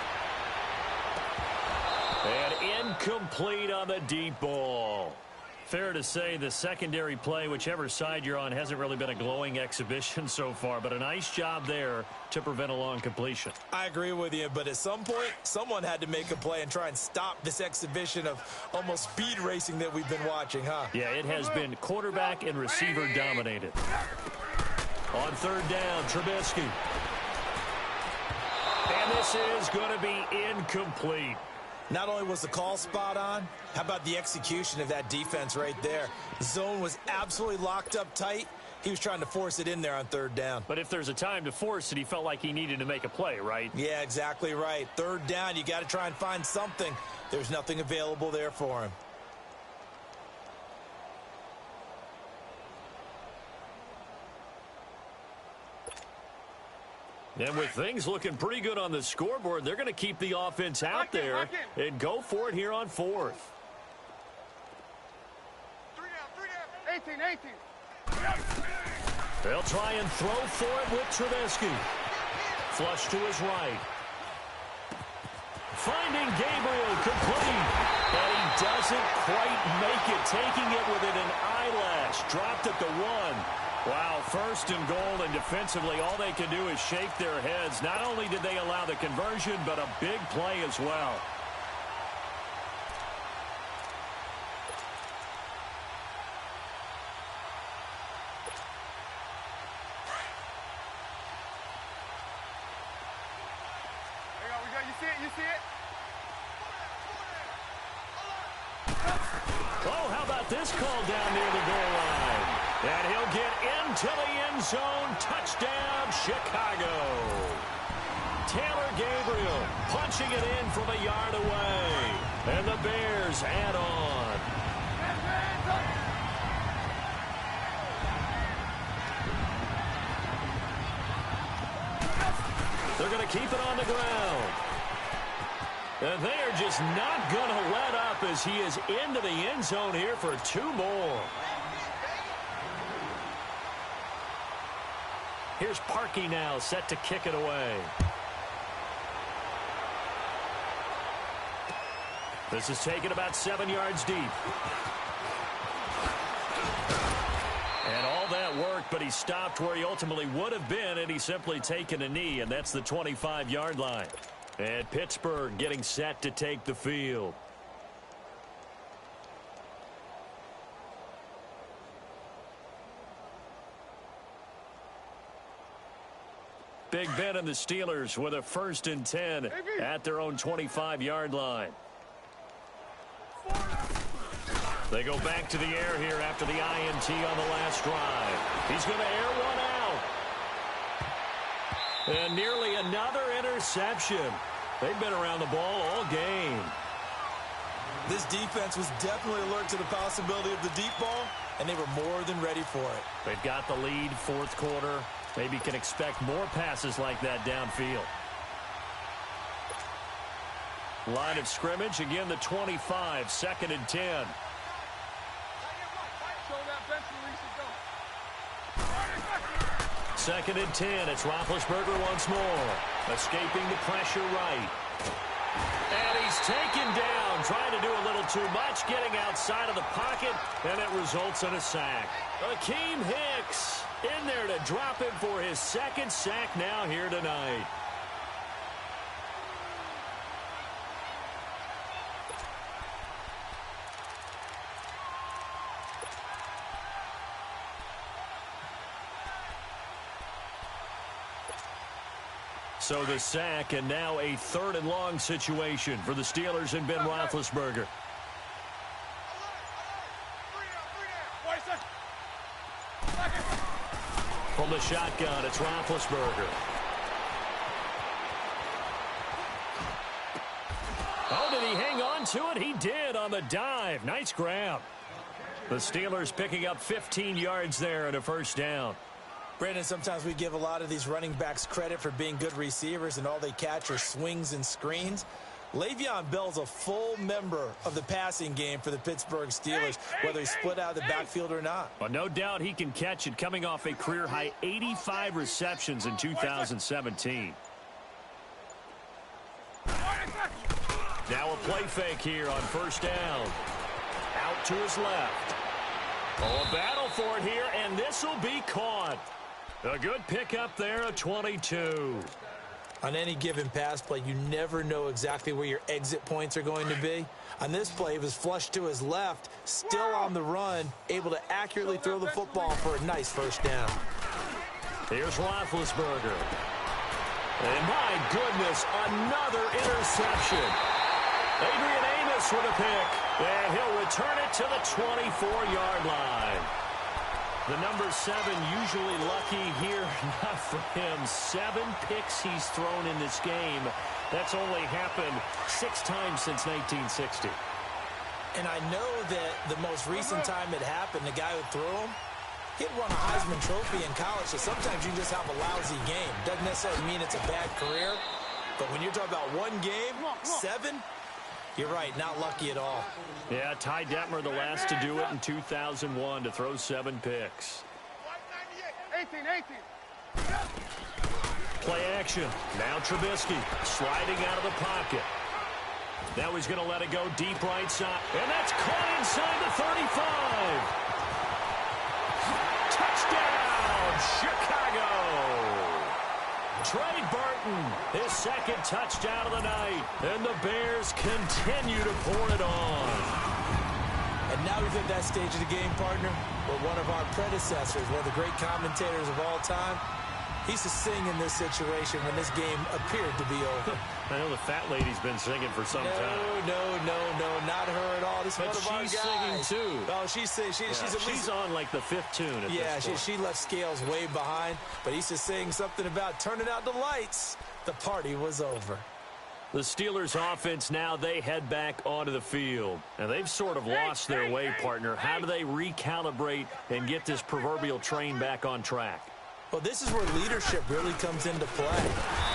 And incomplete on the deep ball. Fair to say the secondary play, whichever side you're on, hasn't really been a glowing exhibition so far, but a nice job there to prevent a long completion. I agree with you, but at some point, someone had to make a play and try and stop this exhibition of almost speed racing that we've been watching, huh? Yeah, it has been quarterback and receiver dominated. On third down, Trubisky. And this is going to be incomplete. Not only was the call spot on, how about the execution of that defense right there? The zone was absolutely locked up tight. He was trying to force it in there on third down. But if there's a time to force it, he felt like he needed to make a play, right? Yeah, exactly right. Third down, you got to try and find something. There's nothing available there for him. And with things looking pretty good on the scoreboard, they're going to keep the offense out there and go for it here on 4th. 18. They'll try and throw for it with Trubisky. Flush to his right. Finding Gabriel complete. But he doesn't quite make it. Taking it within an eyelash. Dropped at the 1. Wow, first and goal, and defensively all they can do is shake their heads. Not only did they allow the conversion, but a big play as well. You see it? Oh, how about this call down near the goal line? And he'll get into the end zone. Touchdown, Chicago. Taylor Gabriel punching it in from a yard away. And the Bears add on. They're going to keep it on the ground. And they are just not going to let up as he is into the end zone here for 2 more. Here's Parkey now, set to kick it away. This is taken about 7 yards deep. And all that worked, but he stopped where he ultimately would have been, and he's simply taken a knee, and that's the 25-yard line. And Pittsburgh getting set to take the field. Big Ben and the Steelers with a 1st and 10 at their own 25-yard line. They go back to the air here after the INT on the last drive. He's going to air one out. And nearly another interception. They've been around the ball all game. This defense was definitely alert to the possibility of the deep ball, and they were more than ready for it. They've got the lead, 4th quarter. Maybe can expect more passes like that downfield. Line of scrimmage, again the 25, 2nd and 10. 2nd and 10. It's Roethlisberger once more. Escaping the pressure right. And he's taken down. Trying to do a little too much. Getting outside of the pocket. And it results in a sack. Akeem Hicks in there to drop him for his 2nd sack now here tonight. So the sack, and now a 3rd and long situation for the Steelers and Ben Roethlisberger. From the shotgun, it's Roethlisberger. Oh, did he hang on to it? He did on the dive. Nice grab. The Steelers picking up 15 yards there and a 1st down. Brandon, sometimes we give a lot of these running backs credit for being good receivers, and all they catch are swings and screens. Le'Veon Bell's a full member of the passing game for the Pittsburgh Steelers, whether he's split out of the backfield or not. Well, no doubt he can catch it, coming off a career-high 85 receptions in 2017. Now a play fake here on 1st down. Out to his left. Oh, a battle for it here, and this will be caught. A good pickup there, a 22. On any given pass play, you never know exactly where your exit points are going to be. On this play, it was flushed to his left, still on the run, able to accurately throw the football for a nice 1st down. Here's Roethlisberger. And my goodness, another interception. Adrian Amos with a pick, and he'll return it to the 24-yard line. The number 7 usually lucky here, not for him. 7 picks he's thrown in this game. That's only happened 6 times since 1960. And I know that the most recent time it happened, the guy who threw him, he'd won a Heisman Trophy in college, so sometimes you just have a lousy game. Doesn't necessarily mean it's a bad career, but when you're talking about one game, 7, you're right, not lucky at all. Yeah, Ty Detmer, the last to do it in 2001, to throw 7 picks. 18, 18. Play action. Now Trubisky sliding out of the pocket. Now he's going to let it go deep right side. And that's caught inside the 35. Touchdown, Chicago. Trey Burton, his second touchdown of the night. And the Bears continue to pour it on. And now we've hit that stage of the game, partner, where one of our predecessors, one of the great commentators of all time, he used to sing in this situation when this game appeared to be over. I know the fat lady's been singing for some time. No, not her at all. This is one of our guys. She's singing too. Oh, she's singing. She's on like the fifth tune at this point. She left Scales way behind, but he used to sing something about turning out the lights. The party was over. The Steelers offense now, they head back onto the field. And they've sort of lost their way, partner. How do they recalibrate and get this proverbial train back on track? Well, this is where leadership really comes into play.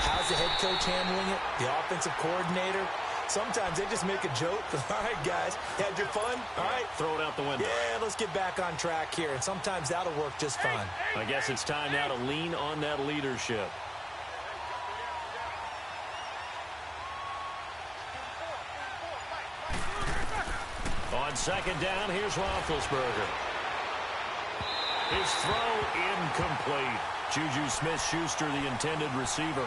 How's the head coach handling it? The offensive coordinator? Sometimes they just make a joke. All right, guys, had your fun? All right. Throw it out the window. Yeah, let's get back on track here. And sometimes that'll work just fine. I guess it's time now to lean on that leadership. On second down, here's Roethlisberger. His throw incomplete. Juju Smith-Schuster, the intended receiver.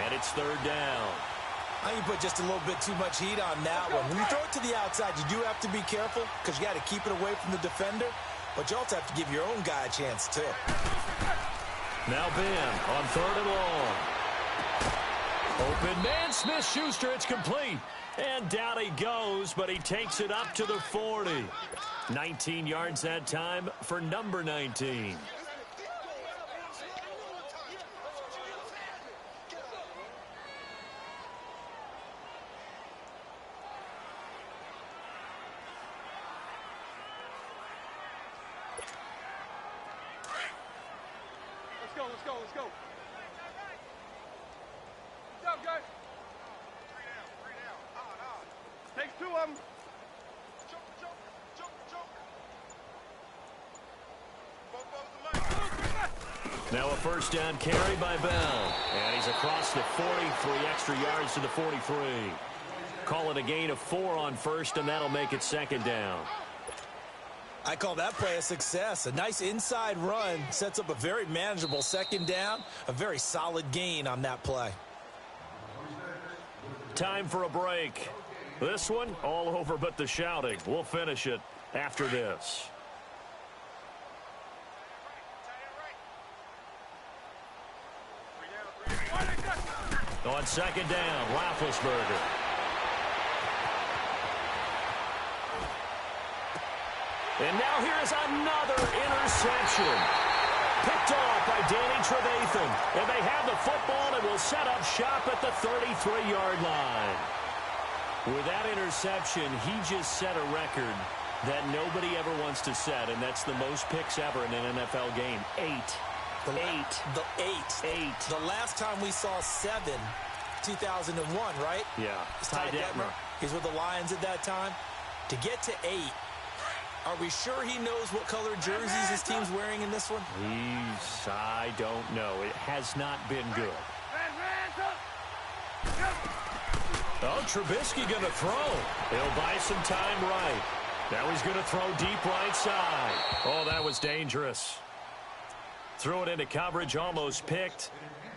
And it's third down. I think you put just a little bit too much heat on that one. When you throw it to the outside, you do have to be careful because you got to keep it away from the defender. But you also have to give your own guy a chance, too. Now Ben on third and long. Open man, Smith-Schuster, it's complete. And down he goes, but he takes it up to the 40. 19 yards that time for number 19. Let's go. Good job, guys. Three down. Takes two of them. Now a first down carry by Bell. And he's across the 43 extra yards to the 43. Call it a gain of 4 on first, and that'll make it second down. I call that play a success. A nice inside run sets up a very manageable second down. A very solid gain on that play. Time for a break. This one, all over but the shouting. We'll finish it after this. On second down, Roethlisberger. And now here is another interception. Picked off by Danny Trevathan. And they have the football and will set up shop at the 33-yard line. With that interception, he just set a record that nobody ever wants to set, and that's the most picks ever in an NFL game. 8. Eight. The last time we saw 7, 2001, right? Yeah. Ty Detmer. He's with the Lions at that time. To get to 8, are we sure he knows what color jerseys his team's wearing in this one? I don't know. It has not been good. Oh, Trubisky going to throw. He'll buy some time right. Now he's going to throw deep right side. Oh, that was dangerous. Threw it into coverage, almost picked,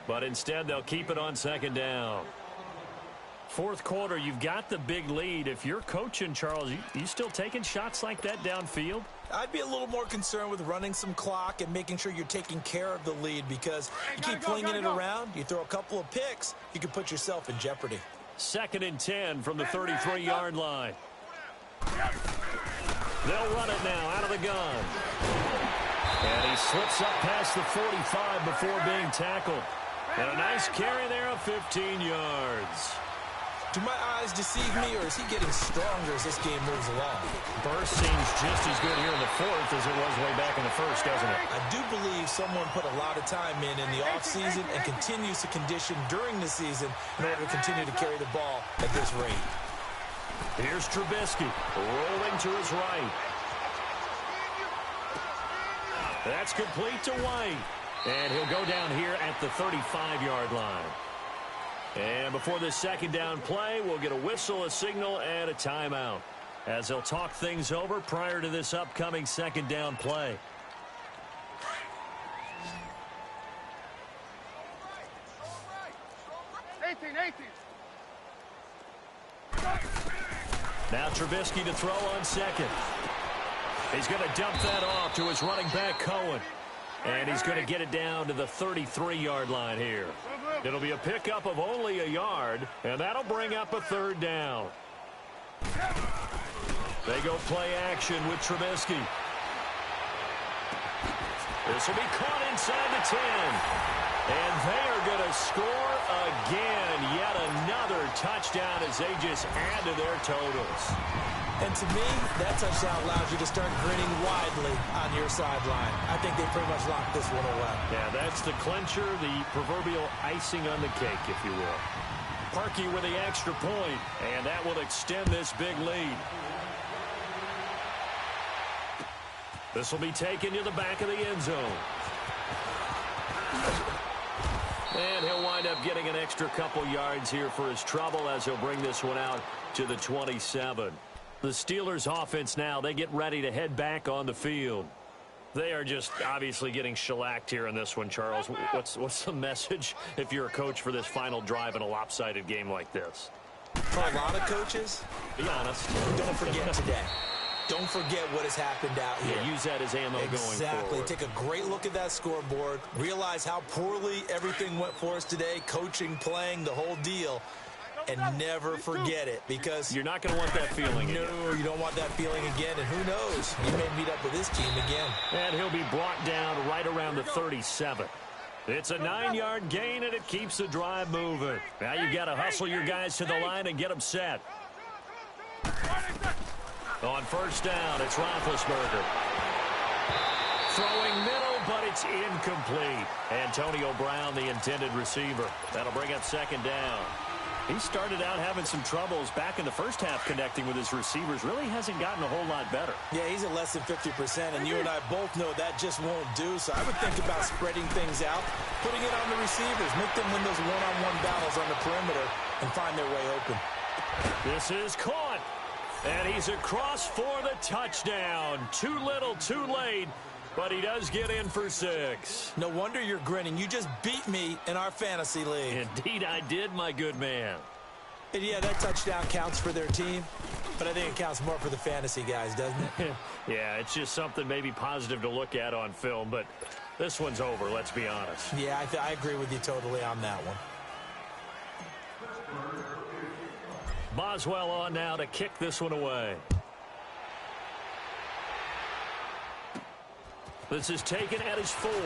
but instead they'll keep it on second down. Fourth quarter, you've got the big lead. If you're coaching, Charles, you still taking shots like that downfield? I'd be a little more concerned with running some clock and making sure you're taking care of the lead, because you keep flinging it around, you throw a couple of picks, you can put yourself in jeopardy. Second and 10 from the 33-yard line. They'll run it now out of the gun. And he slips up past the 45 before being tackled. And a nice carry there of 15 yards. Do my eyes deceive me, or is he getting stronger as this game moves along? Burst seems just as good here in the fourth as it was way back in the first, doesn't it? I do believe someone put a lot of time in the offseason and continues to condition during the season in order to continue to carry the ball at this rate. Here's Trubisky rolling to his right. That's complete to White. And he'll go down here at the 35-yard line. And before this second down play, we'll get a whistle, a signal, and a timeout, as they'll talk things over prior to this upcoming second down play. Now Trubisky to throw on second. He's going to dump that off to his running back, Cohen. And he's going to get it down to the 33-yard line here. It'll be a pickup of only a yard, and that'll bring up a third down. They go play action with Trubisky. This will be caught inside the 10. And they are going to score again. Yet another touchdown as they just add to their totals. And to me, that touchdown allows you to start grinning widely on your sideline. I think they pretty much locked this one away. Yeah, that's the clincher, the proverbial icing on the cake, if you will. Parkey with the extra point, and that will extend this big lead. This will be taken to the back of the end zone. And he'll wind up getting an extra couple yards here for his trouble as he'll bring this one out to the 27. The Steelers offense now, they get ready to head back on the field. They are just obviously getting shellacked here in this one, Charles. What's the message if you're a coach for this final drive in a lopsided game like this? For a lot of coaches, be honest. Don't forget today. Don't forget what has happened out here. Yeah, use that as ammo going forward. Exactly. Take a great look at that scoreboard. Realize how poorly everything went for us today. Coaching, playing, the whole deal. And never forget it, because you're not going to want that feeling again. No, you don't want that feeling again. And who knows? You may meet up with this team again. And he'll be brought down right around the 37. It's a 9-yard gain, and it keeps the drive moving. Now you've got to hustle your guys to the line and get them set. On first down, it's Roethlisberger. Throwing middle, but it's incomplete. Antonio Brown, the intended receiver. That'll bring up second down. He started out having some troubles back in the first half connecting with his receivers. Really hasn't gotten a whole lot better. Yeah, he's at less than 50%, and you and I both know that just won't do. So I would think about spreading things out, putting it on the receivers, make them win those one-on-one battles on the perimeter, and find their way open. This is caught, and he's across for the touchdown. Too little, too late. But he does get in for 6. No wonder you're grinning. You just beat me in our fantasy league. Indeed I did, my good man. And yeah, that touchdown counts for their team, but I think it counts more for the fantasy guys, doesn't it? Yeah, it's just something maybe positive to look at on film, but this one's over, let's be honest. Yeah, I agree with you totally on that one. Boswell on now to kick this one away. This is taken at his 4. Room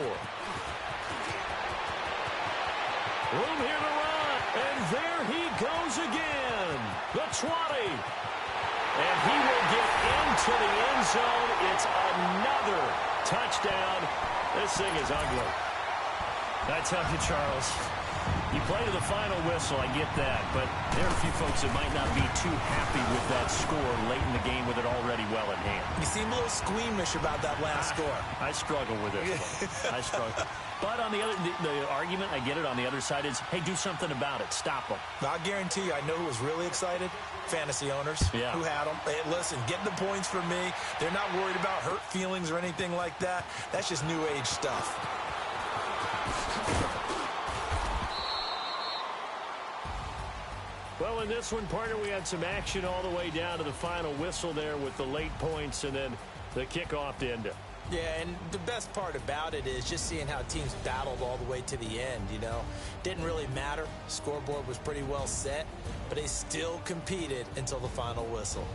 here to run. And there he goes again. The 20. And he will get into the end zone. It's another touchdown. This thing is ugly. I tell you, Charles, you play to the final whistle, I get that, but there are a few folks that might not be too happy with that score late in the game with it already well in hand. You seem a little squeamish about that last score. I struggle with this one. I struggle. But on the other, the argument, I get it, on the other side is, hey, do something about it. Stop them. I guarantee you, I know who was really excited. Fantasy owners who had them. Hey, listen, get the points for me. They're not worried about hurt feelings or anything like that. That's just new age stuff. Well, in this one, partner, we had some action all the way down to the final whistle there with the late points and then the kickoff to end it. Yeah, and the best part about it is just seeing how teams battled all the way to the end, you know. Didn't really matter. Scoreboard was pretty well set, but they still competed until the final whistle.